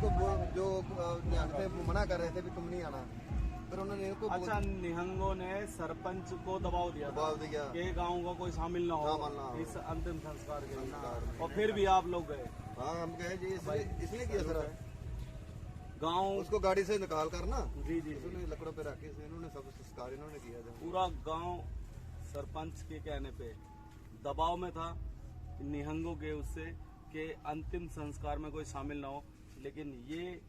इनको जो जानते मना कर रहे थे भी तुम नहीं आना, फिर उन्होंने इनको अच्छा, निहंगों ने सरपंच को दबाव दिया कि गाँव का कोई शामिल ना हो इस अंतिम संस्कार के लिए, और फिर भी आप लोग गए। हाँ हम गए जी, इसलिए किया सर गांव उसको गाड़ी से निकाल कर ना, जी जी लकड़ों पे रखे इन्होंने सब संस्कार इन्होंने किया था। पूरा गांव सरपंच के कहने पे दबाव में था निहंगों के उससे कि अंतिम संस्कार में कोई शामिल ना हो, लेकिन ये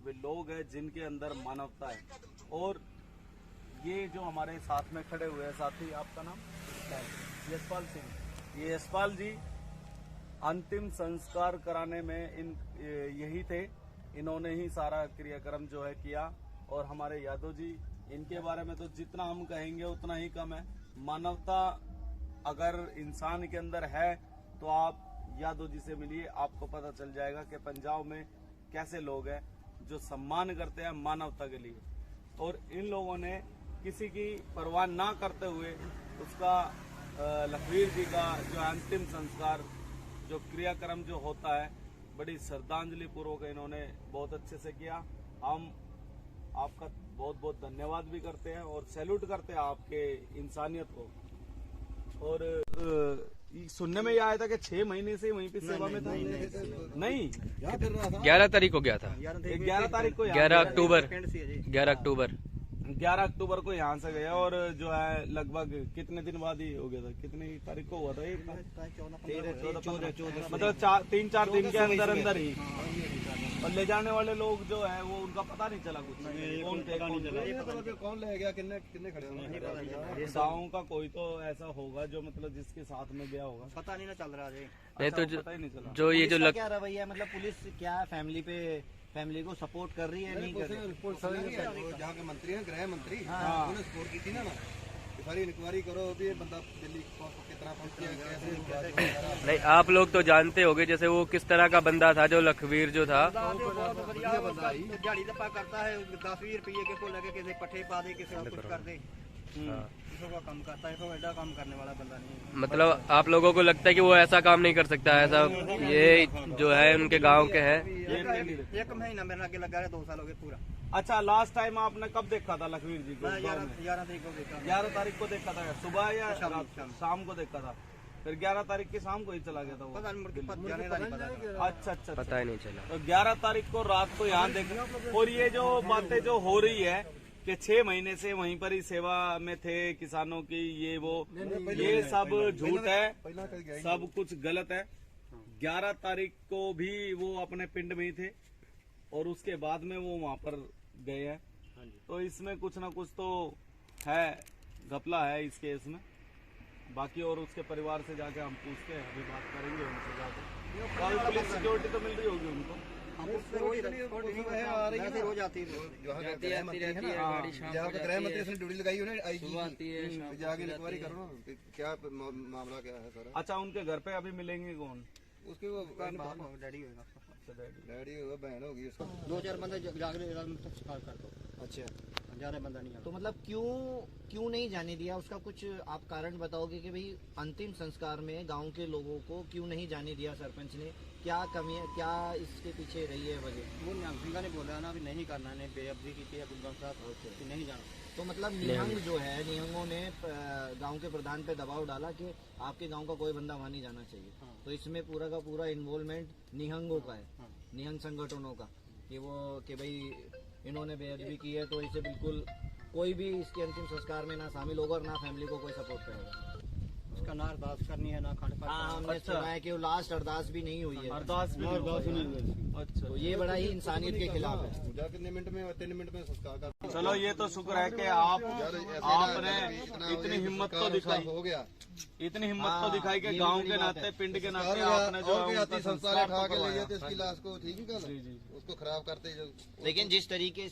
वे लोग हैं जिनके अंदर मानवता है। और ये जो हमारे साथ में खड़े हुए हैं साथी, आपका नाम यशपाल सिंह, ये यशपाल जी अंतिम संस्कार कराने में यही थे, इन्होंने ही सारा क्रियाक्रम जो है किया। और हमारे यादव जी, इनके बारे में तो जितना हम कहेंगे उतना ही कम है। मानवता अगर इंसान के अंदर है तो आप यादव जी से मिलिए, आपको पता चल जाएगा कि पंजाब में कैसे लोग हैं जो सम्मान करते हैं मानवता के लिए। और इन लोगों ने किसी की परवाह ना करते हुए उसका लखवीर जी का जो अंतिम संस्कार जो क्रियाक्रम जो होता है बड़ी श्रद्धांजलि पूर्वक इन्होंने बहुत अच्छे से किया। हम आपका बहुत बहुत धन्यवाद भी करते हैं और सैल्यूट करते हैं आपके इंसानियत को। और सुनने में यह आया था कि 6 महीने से वहीं पे सेवा में था। नहीं, 11 तारीख को गया था, 11 तारीख को 11 अक्टूबर को यहाँ से गया। और जो है लगभग कितने दिन बाद ही हो गया था, कितनी तारीख को हुआ था ये? 14 मतलब 3-4 दिन के अंदर अंदर ही। और ले जाने वाले लोग जो है वो उनका पता नहीं चला कुछ, कौन ले गया, कितने खड़े होंगे। गाँव का कोई तो ऐसा होगा जो मतलब जिसके साथ में गया होगा, पता नहीं ना चल रहा है। नहीं तो पता ही नहीं चला। जो ये जो क्या रवैया, मतलब पुलिस क्या फैमिली को सपोर्ट कर रही है, नहीं कर रही? जहाँ के मंत्री हैं, गृह मंत्री, उन्होंने सपोर्ट की थी ना, सारी इंक्वायरी करो अभी बंदा दिल्ली कितना पहुंच। नहीं, आप लोग तो जानते होंगे जैसे वो किस तरह का बंदा था, जो लखवीर जो था। दिहाड़ी दफा करता है, 10-20 रुपये के को लगे किसी पट्टे पा दे, किसी कुछ कर दे, का काम करता है। तो ऐसा काम करने वाला बंदा नहीं है। मतलब आप लोगों को लगता है कि वो ऐसा काम नहीं कर सकता, ऐसा ये जो है उनके गांव के हैं। 1 महीना मेरे आगे लगा है, 2 साल हो गए पूरा। अच्छा, लास्ट टाइम आपने कब देखा था लखवीर जी को? 11 तारीख को देखा। 11 तारीख को देखा था, सुबह या शाम को देखा था? फिर 11 तारीख की शाम को ही चला गया था वो। अच्छा, पता ही नहीं चला। तो 11 तारीख को रात को यहाँ देखा। और ये जो बातें जो हो रही है कि 6 महीने से वहीं पर ही सेवा में थे किसानों की, ये सब झूठ है, सब कुछ गलत है। 11 तारीख को भी वो अपने पिंड में ही थे और उसके बाद में वो वहाँ पर गए हैं। तो इसमें कुछ ना कुछ तो है, घपला है इस केस में। बाकी और उसके परिवार से जाके हम पूछते हैं, अभी बात करेंगे उनसे जाके। पुलिस सिक्योरिटी तो मिल रही होगी उनको। रोज आती है, गृह मंत्री से ड्यूटी लगाई उन्हें, जाके इंक्वायरी करो ना क्या मामला क्या है सारा। अच्छा, उनके घर पे अभी मिलेंगे कौन? उसके वो डैडी होगा, डैडी होगा, बहन होगी उसका। 2-4 बंदे जागरे कर दो। अच्छा, ज्यादा बंदा नहीं। तो मतलब क्यों नहीं जाने दिया, उसका कुछ आप कारण बताओगे कि भाई अंतिम संस्कार में गांव के लोगों को क्यों नहीं जाने दिया सरपंच ने? क्या कमी है, क्या इसके पीछे रही है वजह? वो निहंगा ने बोला ना, अभी नहीं करना, ने बेअदबी की थी कि नहीं जाना। तो मतलब निहंग जो है, निहंगों ने गांव के प्रधान पे दबाव डाला कि आपके गांव का कोई बंदा वहाँ नहीं जाना चाहिए। तो इसमें पूरा का पूरा इन्वॉल्वमेंट निहंगों का है, निहंग संगठनों का, कि भाई इन्होंने बेअदबी की है, तो इसे बिल्कुल कोई भी इसके अंतिम संस्कार में ना शामिल होगा और ना फैमिली को कोई सपोर्ट करेगा। इसका ना अरदास करनी है ना खंड पाठ। हमने सुना है कि वो लास्ट अरदास भी नहीं हुई है। अरदास नहीं हुई। अच्छा, तो ये बड़ा ही इंसानियत के खिलाफ है। पूजा कितने मिनट में, 3 मिनट में संस्कार कर। चलो, ये तो शुक्र है कि आपने इतनी हिम्मत तो दिखाई, हो गया, इतनी हिम्मत तो दिखाई कि गांव के नाते, पिंड के नाते आपने जो संस्कार उठा के ले जाते इसकी लाश को, ठीक है, उसको खराब करते। लेकिन जिस तरीके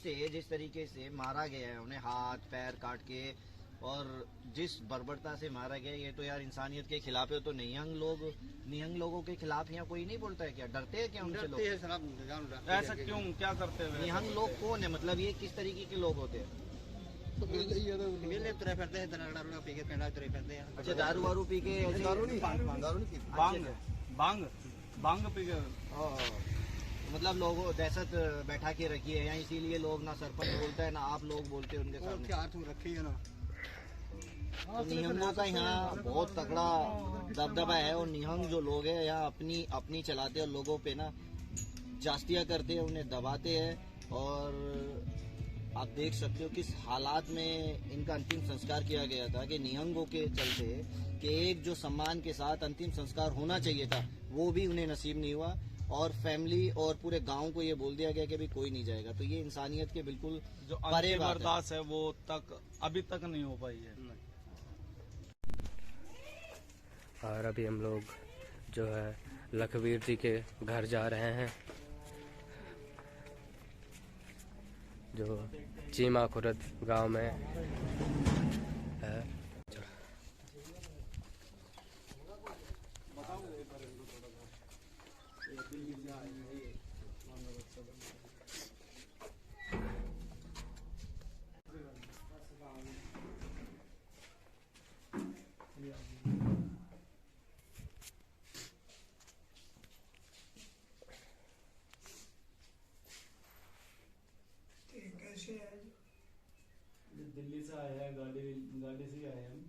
से मारा गया है, उन्हें हाथ पैर काट के और जिस बर्बरता से मारा गया, ये तो यार इंसानियत के खिलाफ है। तो निहंग लोगों के खिलाफ यहाँ कोई नहीं बोलता है क्या? डरते हैं क्या उनसे लोग? ऐसा क्यों, क्या करते हैं? निहंग लोग कौन है, मतलब ये किस तरीके के लोग होते हैं? तुरे फिरते हैं, पी के पिंडा तुरे फिरते हैं। अच्छा, दारू वारू पी के? दारू नहीं, भांग पी के। मतलब लोगों दहशत बैठा के रखी है यहाँ, इसीलिए लोग ना सरपंच बोलता है ना आप लोग बोलते हो उनके सामने। क्या तुम रखी है ना, तो निहंगों का यहाँ बहुत तगड़ा दबदबा है, और निहंग जो लोग हैं यहाँ अपनी अपनी चलाते हैं और लोगों पे ना जास्तियाँ करते हैं, उन्हें दबाते हैं। और आप देख सकते हो किस हालात में इनका अंतिम संस्कार किया गया था, कि निहंगों के चलते कि एक जो सम्मान के साथ अंतिम संस्कार होना चाहिए था वो भी उन्हें नसीब नहीं हुआ, और फैमिली और पूरे गांव को ये बोल दिया गया कि भाई कोई नहीं जाएगा। तो ये इंसानियत के बिल्कुल जो परे अंतिम बात है। अरदास है वो तक अभी तक नहीं हो पाई है। और अभी हम लोग जो है लखवीर जी के घर जा रहे हैं, जो चीमा खुर्द गांव में है। दिल्ली से आए हैं, गाड़ी से ही आए हम।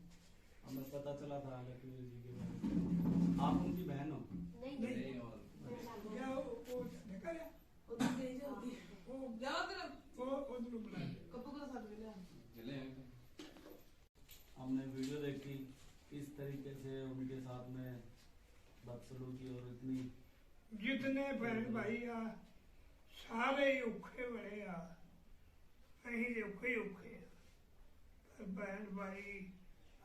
हमें पता चला था लखवीर जी के बारे में। आप उनकी बहन हो? हमने वीडियो देखी इस तरीके से उनके साथ में बदसलूकी और इतनी जितने बहन भाई आ सारे ही औखे बड़े आ, अं औखे ही औखे आ, पर बहन भाई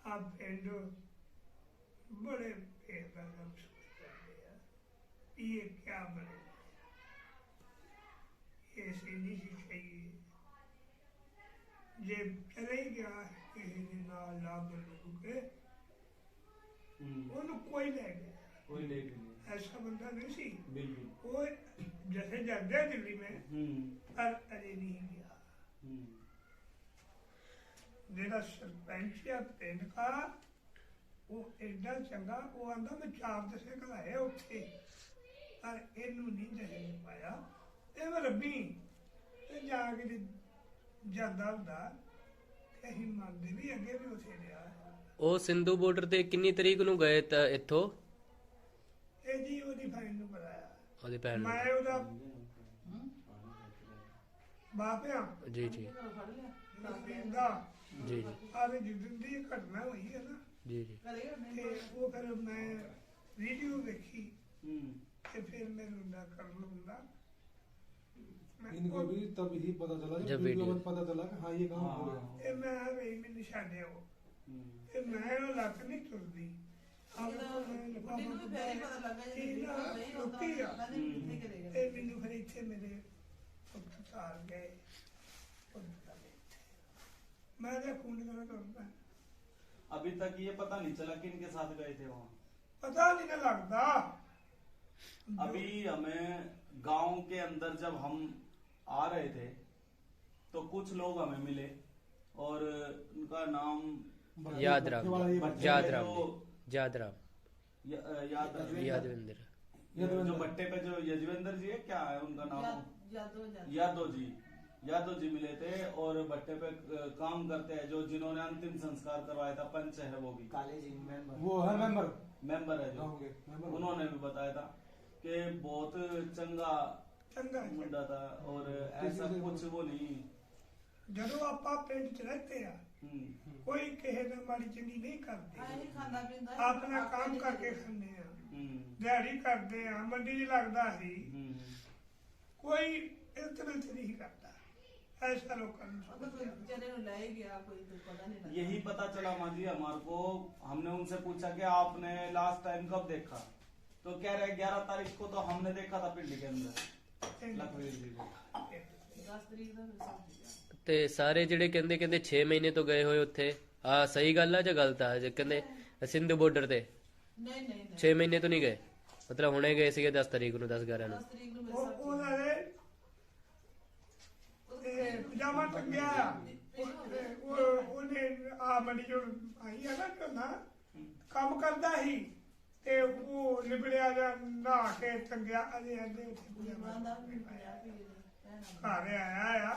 आ पिंड बड़े बेगम सोचते हैं ये क्या बने, ऐसे नहीं चाहिए। जे चले गया किसी ने नाल लाभ के उन्हें कोई ले गया, कोई लेके नहीं। ऐसा बंदा नहीं सी बिल्कुल। वो जैसे जाते हैं दिल्ली में, पर अरे नहीं गया। जेड़ा सरपंच है पिंड का वो एडा चंगा, वो आंदा मैं 4 दशे घलाए उत्थे, पर इनू नहीं दसे पाया। ये मैं रब्बी जाके ਜਾਂਦਾ ਹੁੰਦਾ ਤੇ ਅਸੀਂ ਮੰਨਦੇ ਵੀ ਅੱਗੇ ਵੀ ਉਥੇ ਰਿਹਾ। ਉਹ ਸਿੰਧੂ ਬਾਰਡਰ ਤੇ ਕਿੰਨੀ ਤਰੀਕ ਨੂੰ ਗਏ ਤਾਂ ਇੱਥੋਂ? ਇਹ ਜੀ ਉਹਦੀ ਫਾਈਲ ਨੂੰ ਬੁਲਾਇਆ, ਉਹਦੀ ਭੈਣ ਨੂੰ? ਮੈਂ ਉਹਦਾ ਬਾਪ ਆ ਜੀ ਜੀ ਨਵੀਨ ਦਾ ਜੀ ਜੀ ਆਵੇ ਜਿੱਦਣ ਦੀ ਇਹ ਘਟਨਾ ਹੋਈ ਹੈ ਨਾ, ਜੀ ਜੀ ਤੇ ਉਹ ਫਿਰ ਮੈਂ ਵੀਡੀਓ ਵੇਖੀ ਤੇ ਫਿਰ ਮੈਨੂੰ ਨਾ ਕਰ ਲੂੰਗਾ। इनको भी तब ही पता चला जब जब वीडियो वीडियो में पता चला कि हाँ ये काम हो गया। ਇਹ ਮੈਂ ਵੀ ਮੈਨੂੰ ਛੱਡਿਓ ਤੇ ਮੈਂ ਉਹ ਲੱਕ ਨਹੀਂ ਤੁਰਦੀ ਮੈਨੂੰ ਵੀ ਫੇਰ ਪਤਾ ਲੱਗਾ ਜੇ ਨਹੀਂ ਹੁੰਦਾ ਉਹਨਾਂ ਨੇ ਕਿੱਥੇ ਕਰੇਗਾ। ਤੇ ਮੈਨੂੰ ਫਿਰ ਇੱਥੇ ਮੇਰੇ ਪੁੱਤ ਤਾਰ ਗਏ, मैं तो खून निकला करता है। अभी तक ये पता नहीं चला कि इनके साथ गए थे वहाँ? पता नहीं ना लगता। अभी हमें गांव के अंदर जब हम आ रहे थे तो कुछ लोग हमें मिले और उनका नाम यादराम यादराम यादराम यादविंदर जो भट्टे पे जो यजवेंद्र जी है, क्या है उनका नाम? यादव जी मिले थे और भट्टे पे काम करते हैं, जो जिन्होंने अंतिम संस्कार करवाया था, पंच है वो भी, वो है मेंबर है जो, उन्होंने भी बताया था कि बहुत चंगा मुंडा था और ऐसा कुछ वो नहीं। ਜਦੋਂ ਆਪਾਂ ਪਿੰਡ ਚ ਰਹਤੇ ਆ ਕੋਈ ਕਿਸੇ ਨਾਲ ਮਾੜੀ ਚੰਗੀ ਨਹੀਂ ਕਰਦੇ, ਆਪਣਾ ਕੰਮ ਕਰਕੇ ਖਾਂਦੇ ਆ, ਦਿਹਾੜੀ ਕਰਦੇ ਆ, ਮੰਡੀ ਚ ਲੱਗਦਾ ਸੀ, ਕੋਈ ਇਤਨਾ ਨਹੀਂ करता। ऐसा लोगों यही पता चला माँ जी हमारे को। हमने उनसे पूछा कि आपने लास्ट टाइम कब देखा, तो कह रहे 11 तारीख को तो हमने देखा था पिंड के अंदर लखवीर जी को। ਤੇ ਸਾਰੇ ਜਿਹੜੇ ਕਹਿੰਦੇ 6 ਮਹੀਨੇ ਤੋਂ ਗਏ ਹੋਏ ਉੱਥੇ, ਆ ਸਹੀ ਗੱਲ ਆ ਜਾਂ ਗਲਤ ਆ? ਜੇ ਕਹਿੰਦੇ ਸਿੰਧੂ ਬਾਰਡਰ ਤੇ ਨਹੀਂ 6 ਮਹੀਨੇ ਤੋਂ ਨਹੀਂ ਗਏ, ਮਤਲਬ ਹੁਣੇ ਗਏ ਸੀਗੇ 10 ਤਰੀਕ ਨੂੰ, 10/11 ਨੂੰ। पजामा टंगिया ਉਹਨੇ ਆ ਮੰਡੀ ਚੋਂ ਆਈ ਆ ਨਾ ਝੋਨਾ ਕੰਮ ਕਰਦਾ ਸੀ ਤੇ ਉਹ ਲਿਬੜਿਆ ਜਾਂ ਨਹਾ ਕੇ ਚੰਗਿਆ ਅਜੇ ਆਂਦੇ ਉੱਥੇ ਪੂਜਾ ਬੰਦਾ ਮਾਤਾ ਵੀ 50 ਰੁਪਏ ਘਰ ਆਇਆ ਆ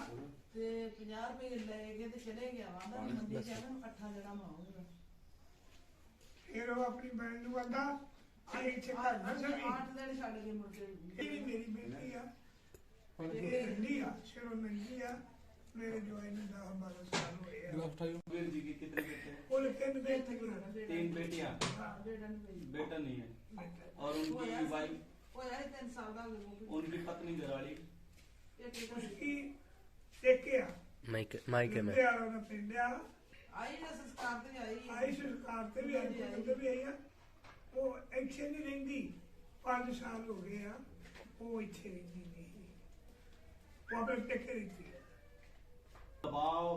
ਤੇ 50 ਰੁਪਏ ਲੈ ਕੇ ਤੇ ਚਲੇ ਗਿਆ ਵਾਂਦਾ ਮੰਡੀ ਚ ਇਹਨੂੰ ਇਕੱਠਾ ਜਿਹੜਾ ਮਾਉਂਗਾ ਫਿਰ ਉਹ ਆਪਣੀ ਬੈਣ ਨੂੰ ਆਂਦਾ ਇਹ ਇੱਥੇ ਘਰ ਨਾ ਸਭੀ 8 ਦਿਨ ਛੱਡ ਕੇ ਮੁੜ ਕੇ ਇਹ ਵੀ ਮੇਰੀ ਬੇਟੀ ਆ ਇਹ ਨੰਦੀ ਆ ਸ਼ਰੋ ਨੰਦੀ ਆ मेरे जो है 10-12 साल हुए हैं लखवीर जी की कितने बेटे हैं? वो लेकिन बेटे की 3 बेटियां, हाँ ਬੇਟਾ ਨਹੀਂ ਪਈ बेटा नहीं है। बेटा और उनकी वाइफ, ਉਹ ਯਾਰ 3 ਸਾਲ ਦਾ ਹੋ ਗਿਆ उनकी पत्नी घरवाली, ਇੱਕ ਇੱਕ उसकी देखिए माइके में वालों ने पिंडिया ਆਈ ਨਾ ਸੰਸਕਾਰ ਤੇ ਆਈ आई सरकार से भी आई तो भी आई है वो एक्शन नहीं लेंदी 5 साल हो गए हैं वो इच्छे लेंदी नहीं वो अपने टेके रहती है दबाव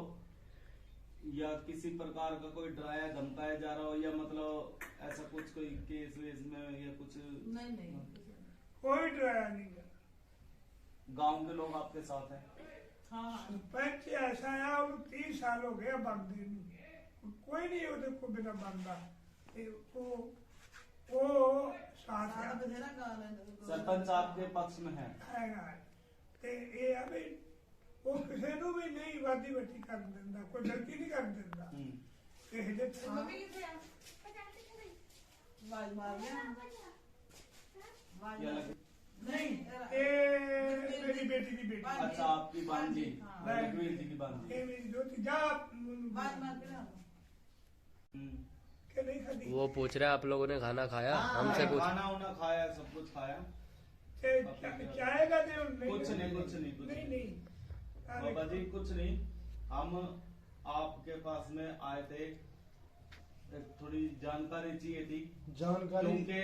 या किसी प्रकार का कोई डराया धमकाया जा रहा हो, या मतलब ऐसा कुछ कोई केस वेस में या कुछ ਨਹੀਂ ਨਹੀਂ कोई डराया नहीं है गांव के लोग आपके साथ हैं? ਹਾਂ सरपंच ऐसा है वो 30 साल हो गया बंदे नूं। कोई नहीं ਉਹਦੇ ਕੋ ਬਿਨਾ ਬੰਦਾ वो साथ ਸਾਰਾ है ਬਥੇਰਾ ਗਾ ਲੈਂਦਾ सरपंच आपके पक्ष में है? ਹੈਗਾ ਤੇ ਇਹ ਆ ਵੀ ਉਹ ਕਿਸੇ ਨੂੰ ਵੀ ਨਹੀਂ ਵਾਦੀ ਵੱਟੀ ਕਰ ਦਿੰਦਾ ਕੋਈ ਗਲਤੀ ਨਹੀਂ ਕਰ ਦਿੰਦਾ ਇਹ ਜੇ ਮੰਮੀ ਕਿੱਥੇ ਆ ਵਾਜ ਮਾਰ ਗਿਆ ਵਾਜ या ਮਾਰ लग- नहीं ਇਹ ਮੇਰੀ ਬੇਟੀ ਦੀ ਬੇਟੀ अच्छा, आपकी बांजी, हाँ। लखवीर जी की बांजी। ਇਹ ਮੇਰੀ ਦੋਤੀ ਜਾ ਵਾਜ ਮਾਰ ਕੇ ਨਾ ਕਿ ਨਹੀਂ ਖਾਦੀ वो पूछ रहा है आप लोगों ने खाना खाया हमसे पूछ खाना उना खाया, सब कुछ खाया? ਤੇ ਚਾਹੇਗਾ ਤੇ कुछ नहीं, कुछ नहीं, कुछ नहीं नहीं। नहीं बाबा जी कुछ नहीं, हम आपके पास में आए थे, एक थोड़ी जानकारी चाहिए थी जानकारी क्योंकि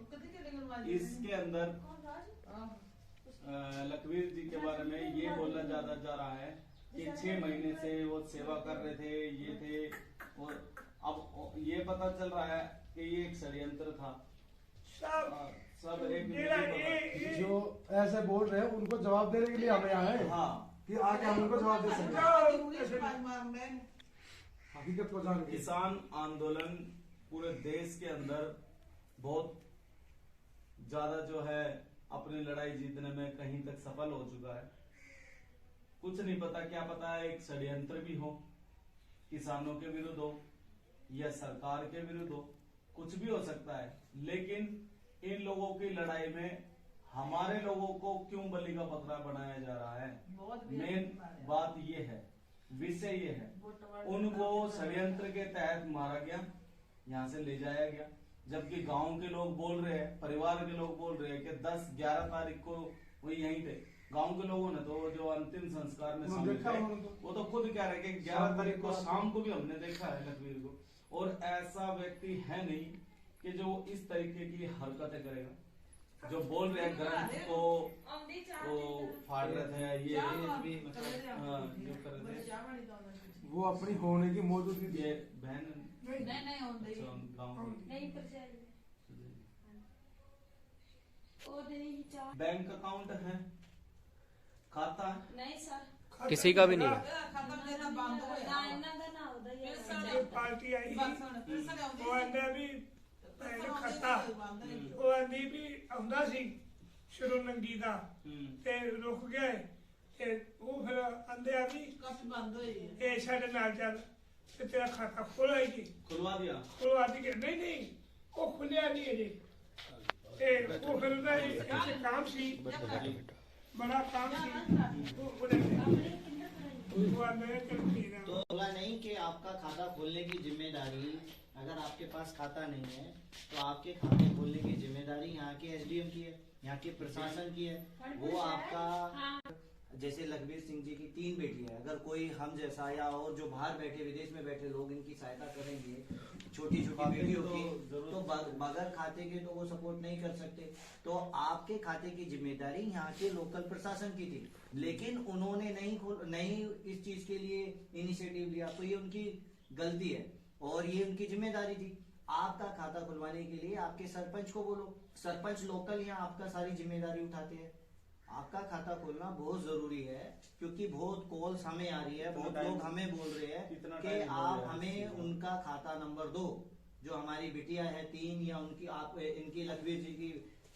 ਕਿੱਥੇ ਚਲੇ ਗਏ ਵਾਜ इसके अंदर लखवीर जी के बारे में ये बोला जा रहा है कि 6 महीने से वो सेवा कर रहे थे, ये थे, और अब ये पता चल रहा है कि ये एक षड्यंत्र था। सब एक जो ऐसे बोल रहे हैं उनको जवाब देने के लिए हमें आए हैं हाँ, कि आके हम उनको जवाब दे सकें ਵਾਜ ਮਾਰਦੇ हकीकत को जान के। किसान आंदोलन पूरे देश के अंदर बहुत ज्यादा जो है अपनी लड़ाई जीतने में कहीं तक सफल हो चुका है। कुछ नहीं पता, क्या पता है एक षड्यंत्र भी हो, किसानों के विरुद्ध हो या सरकार के विरुद्ध हो, कुछ भी हो सकता है। लेकिन इन लोगों की लड़ाई में हमारे लोगों को क्यों बलि का बकरा बनाया जा रहा है? बहुत मेन बात ये है, विषय ये है, उनको षड्यंत्र के तहत मारा गया, यहाँ से ले जाया गया, जबकि गांव के लोग बोल रहे हैं, परिवार के लोग बोल रहे हैं कि 10-11 तारीख को वो यहीं थे। गांव के लोगों ने तो जो अंतिम संस्कार में शामिल देखा थे, उन्होंने तो। वो तो खुद कह रहे हैं कि 11 तारीख को शाम को भी हमने देखा है लखवीर को, और ऐसा व्यक्ति है नहीं कि जो इस तरीके की हरकतें करेगा। जो बोल रहे हैं ग्रंथ को वो फाड़ रहे थे, ये हाँ, जो कर रहे थे, वो अपनी होने की मौजूदगी ये बहन ਨਹੀਂ ਨਹੀਂ ਹੁੰਦੀ अच्छा, गाँव बैंक अकाउंट है, खाता है, नहीं सर किसी का भी नहीं है। ਖਤਮ ਦੇਣਾ ਬੰਦ ਹੋਇਆ ਨਾ ਇਹਨਾਂ ਦਾ ਨਾ ਉਹਦਾ ਹੀ ਇਹ ਪਾਰਟੀ ਆਈ ਉਹ ਆਂਦਾ ਵੀ ਭੈਣ ਖੱਤਾ ਬੰਦ ਨਹੀਂ ਉਹ ਆਂਦੀ ਵੀ ਆਉਂਦਾ ਸੀ ਸ਼ਰੋਨੰਗੀ ਦਾ ਤੇ ਰੁਕ ਗਏ ਤੇ ਉਹ ਫਿਰ ਆਂਦੇ ਆ ਵੀ ਕਾਫੀ ਬੰਦ ਹੋਈ ਹੈ ਇਹ ਸਾਡੇ ਨਾਲ ਚੱਲ ਤੇ ਤੇਰਾ ਖਾਤਾ ਖੋਲਾਏਗੀ खुलवा दिया। ਖੁਲਵਾ ਦੀ ਕਿ ਨਹੀਂ ਨਹੀਂ ਉਹ ਖੁੱਲਿਆ ਨਹੀਂ ਅਜੇ ਤੇ ਉਹ ਫਿਰ ਉਹਦਾ ਇੱਕ ਕੰਮ ਸੀ बड़ा काम ਸੀ वो आंदे चल तेरा तो बोला नहीं कि आपका खाता खोलने की जिम्मेदारी, अगर आपके पास खाता नहीं है तो आपके खाते खोलने की जिम्मेदारी यहाँ के एसडीएम की है, यहाँ के प्रशासन की है। वो आपका जैसे लखबीर सिंह जी की 3 बेटी है, अगर कोई हम जैसा या और जो बाहर बैठे विदेश में बैठे लोग इनकी सहायता करेंगे छोटी छोटी बेटियों की, तो बगैर खाते के तो वो सपोर्ट नहीं कर सकते। तो आपके खाते की जिम्मेदारी यहाँ के लोकल प्रशासन की थी, लेकिन उन्होंने नहीं इस चीज के लिए इनिशिएटिव लिया, तो ये उनकी गलती है और ये उनकी जिम्मेदारी थी। आपका खाता खुलवाने के लिए आपके सरपंच को बोलो, सरपंच लोकल यहाँ आपका सारी जिम्मेदारी उठाते हैं। आपका खाता खोलना बहुत जरूरी है, क्योंकि बहुत कॉल्स हमें आ रही है, बहुत लोग हमें बोल रहे हैं कि आप हमें उनका खाता नंबर दो जो हमारी बिटिया है 3 या उनकी आप इनकी लखबीर जी की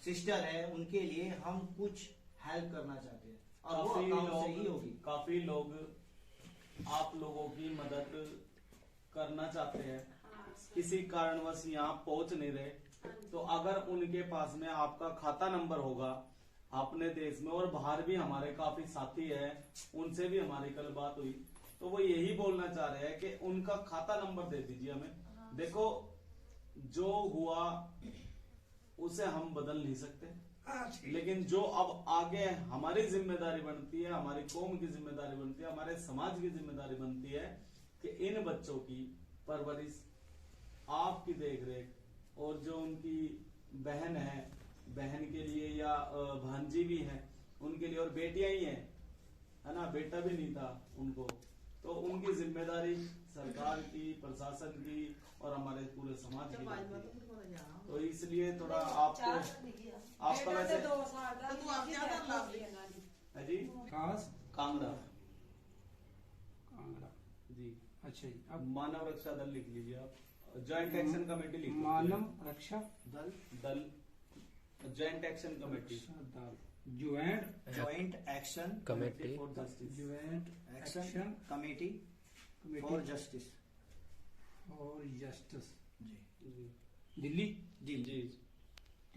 सिस्टर है, उनके लिए हम कुछ हेल्प करना चाहते हैं और वो अकाउंट से ही होगी। काफी लोग आप लोगों की मदद करना चाहते हैं, किसी कारणवश यहाँ पहुंच नहीं रहे, तो अगर उनके पास में आपका खाता नंबर होगा अपने देश में और बाहर भी हमारे काफी साथी हैं, उनसे भी हमारी कल बात हुई, तो वो यही बोलना चाह रहे हैं कि उनका खाता नंबर दे दीजिए हमें। देखो जो हुआ उसे हम बदल नहीं सकते, लेकिन जो अब आगे हमारी जिम्मेदारी बनती है, हमारी कौम की जिम्मेदारी बनती है, हमारे समाज की जिम्मेदारी बनती है कि इन बच्चों की परवरिश, आपकी देखरेख, और जो उनकी बहन है, बहन के लिए या भांजी भी है उनके लिए, और बेटियां ही हैं, है ना, बेटा भी नहीं था उनको, तो उनकी जिम्मेदारी सरकार की, प्रशासन की और हमारे पूरे समाज की बनती है। तो इसलिए थोड़ा आपका वैसे है जी खास कांगड़ा कांगड़ा। जी। अच्छा जी, अब मानव रक्षा दल लिख लीजिए आप, ज्वाइंट एक्शन कमेटी लिख लीजिए। मानव रक्षा दल joint action committee, joint action committee for justice. Joint action committee for justice. और जस्टिस जी जी दिल्ली। जी जी